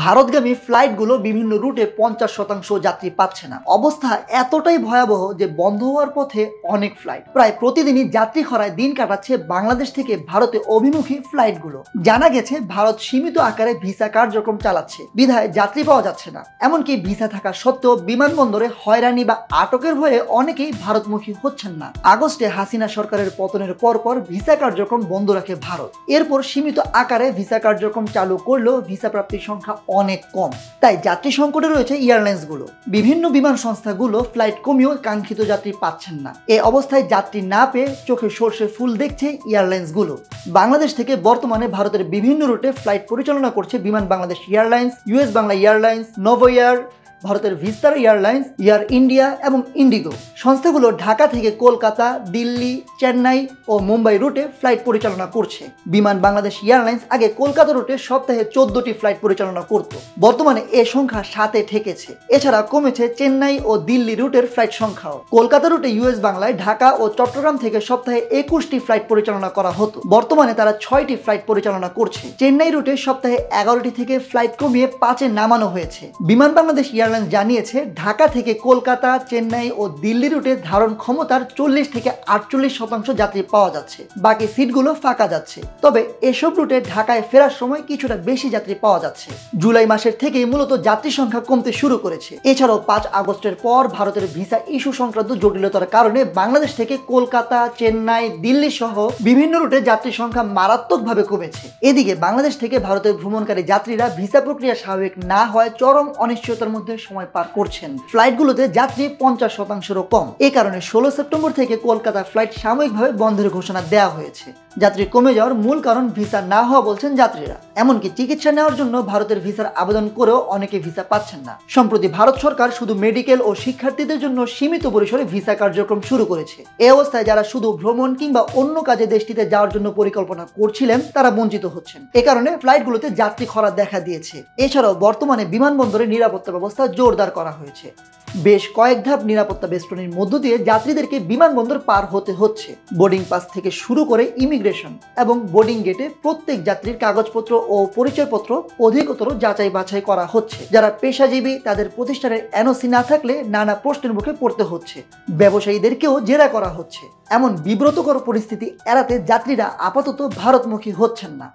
ভারতগামী ফ্লাইটগুলো বিভিন্ন রুটে 50% যাত্রী পাচ্ছে না। অবস্থা এতটাই ভয়াবহ যে বন্ধ হওয়ার পথে অনেক ফ্লাইট। প্রায় প্রতিদিনই যাত্রী খরায় দিন কাটাচ্ছে বাংলাদেশ থেকে ভারতে অভিমুখী ফ্লাইটগুলো। জানা গেছে ভারত সীমিত আকারে ভিসা কার্যক্রম চালাচ্ছে, বিধায় যাত্রী পাওয়া যাচ্ছে না। এমনকি ভিসা থাকা সত্ত্বেও বিমানবন্দরে হয়রানি বা আটকের ভয়ে অনেকেই ভারতমুখী হচ্ছেন না। আগস্টে হাসিনা সরকারের পতনের পরপর ভিসা কার্যক্রম বন্ধ রাখে ভারত। এরপর সীমিত আকারে ভিসা কার্যক্রম চালু করলেও ভিসা প্রাপ্তির সংখ্যা অনেক কম। তাই যাত্রী সংকটে রয়েছে এয়ারলাইন্সগুলো। বিভিন্ন বিমান সংস্থাগুলো ফ্লাইট কমিয়েও কাঙ্ক্ষিত যাত্রী পাচ্ছেন না। এই অবস্থায় যাত্রী না পেয়ে চোখে সর্ষে ফুল দেখছে এয়ারলাইন্সগুলো। বাংলাদেশ থেকে বর্তমানে ভারতের বিভিন্ন রুটে ফ্লাইট পরিচালনা করছে বিমান Bangladesh airlines, US Bangla airlines, novo air, ভারতের ভিস্তার এয়ারলাইন্স, এয়ার ইন্ডিয়া এবং ইন্ডিগো। সংস্থাগুলো ঢাকা থেকে কলকাতা, দিল্লি, চেন্নাই ও মুম্বাই রুটে ফ্লাইট পরিচালনা করছে। বিমান বাংলাদেশ এয়ারলাইন্স আগে কলকাতা রুটে সপ্তাহে 14টি ফ্লাইট পরিচালনা করত, বর্তমানে এ সংখ্যা 7-এ ঠেকেছে। এছাড়া কমেছে চেন্নাই ও দিল্লি রুটের ফ্লাইট সংখ্যাও। কলকাতা রুটে ইউএস বাংলায় ঢাকা ও চট্টগ্রাম থেকে সপ্তাহে 21টি ফ্লাইট পরিচালনা করা হতো, বর্তমানে তারা 6টি ফ্লাইট পরিচালনা করছে। চেন্নাই রুটে সপ্তাহে 11টি থেকে ফ্লাইট কমিয়ে 5-এ নামানো হয়েছে। বিমান বাংলাদেশ এয়ারলাইন্স জানিয়েছে ঢাকা থেকে কলকাতা, চেন্নাই ও দিল্লি রুটে ধারণ ক্ষমতার 40 থেকে 48% যাত্রী পাওয়া যাচ্ছে, বাকি সিটগুলো ফাঁকা যাচ্ছে। তবে এসব রুটে ঢাকায় ফেরার সময় কিছুটা বেশি যাত্রী পাওয়া যাচ্ছে। জুলাই মাসের থেকে মূলত যাত্রী সংখ্যা কমতে শুরু করেছে। এছাড়াও 5 আগস্টের পর ভারতের ভিসা ইস্যু সংক্রান্ত জটিলতার কারণে বাংলাদেশ থেকে কলকাতা, চেন্নাই, দিল্লি সহ বিভিন্ন রুটে যাত্রী সংখ্যা মারাত্মকভাবে কমেছে। এদিকে বাংলাদেশ থেকে ভারতের ভ্রমণকারী যাত্রীরা ভিসা প্রক্রিয়া স্বাভাবিক না হয় চরম অনিশ্চয়তার মধ্যে সময় পার করছেন। ফ্লাইটগুলোতে যাত্রী 50%-রও কম। এই কারণে 16 সেপ্টেম্বর থেকে কলকাতা ফ্লাইট সাময়িকভাবে বন্ধের ঘোষণা দেওয়া হয়েছে। যাত্রী কমে যাওয়ার মূল কারণ ভিসা না হওয়া বলছেন যাত্রীরা। এমনকি চিকিৎসা নেওয়ার জন্য ভারতের ভিসার আবেদন করেও অনেকে ভিসা পাচ্ছেন না। সম্প্রতি ভারত সরকার শুধু মেডিকেল ও শিক্ষার্থীদের জন্য সীমিত পরিসরে ভিসা কার্যক্রম শুরু করেছে। এই অবস্থায় যারা শুধু ভ্রমণ কিংবা অন্য কাজে দেশটিতে যাওয়ার জন্য পরিকল্পনা করছিলেন তারা বঞ্চিত হচ্ছেন। এ কারণে ফ্লাইটগুলোতে যাত্রী খরা দেখা দিয়েছে। এছাড়াও বর্তমানে বিমানবন্দরে নিরাপত্তা ব্যবস্থা জোরদার করা হয়েছে। বেশ কয়েক ধাপ নিরাপত্তা বেষ্টনীর মধ্য দিয়ে যাত্রীদেরকে বিমানবন্দর পার হতে হচ্ছে। বোর্ডিং পাস থেকে শুরু করে ইমিগ্রেশন এবং বোর্ডিং গেটে প্রত্যেক যাত্রীর কাগজপত্র ও পরিচয়পত্র অধিকতর যাচাই বাছাই করা হচ্ছে। যারা পেশাজীবী তাদের প্রতিষ্ঠানের এনওসি না থাকলে নানা প্রশ্নের মুখে পড়তে হচ্ছে। ব্যবসায়ীদেরকেও জেরা করা হচ্ছে। এমন বিব্রতকর পরিস্থিতি এড়াতে যাত্রীরা আপাতত ভারতমুখী হচ্ছেন না।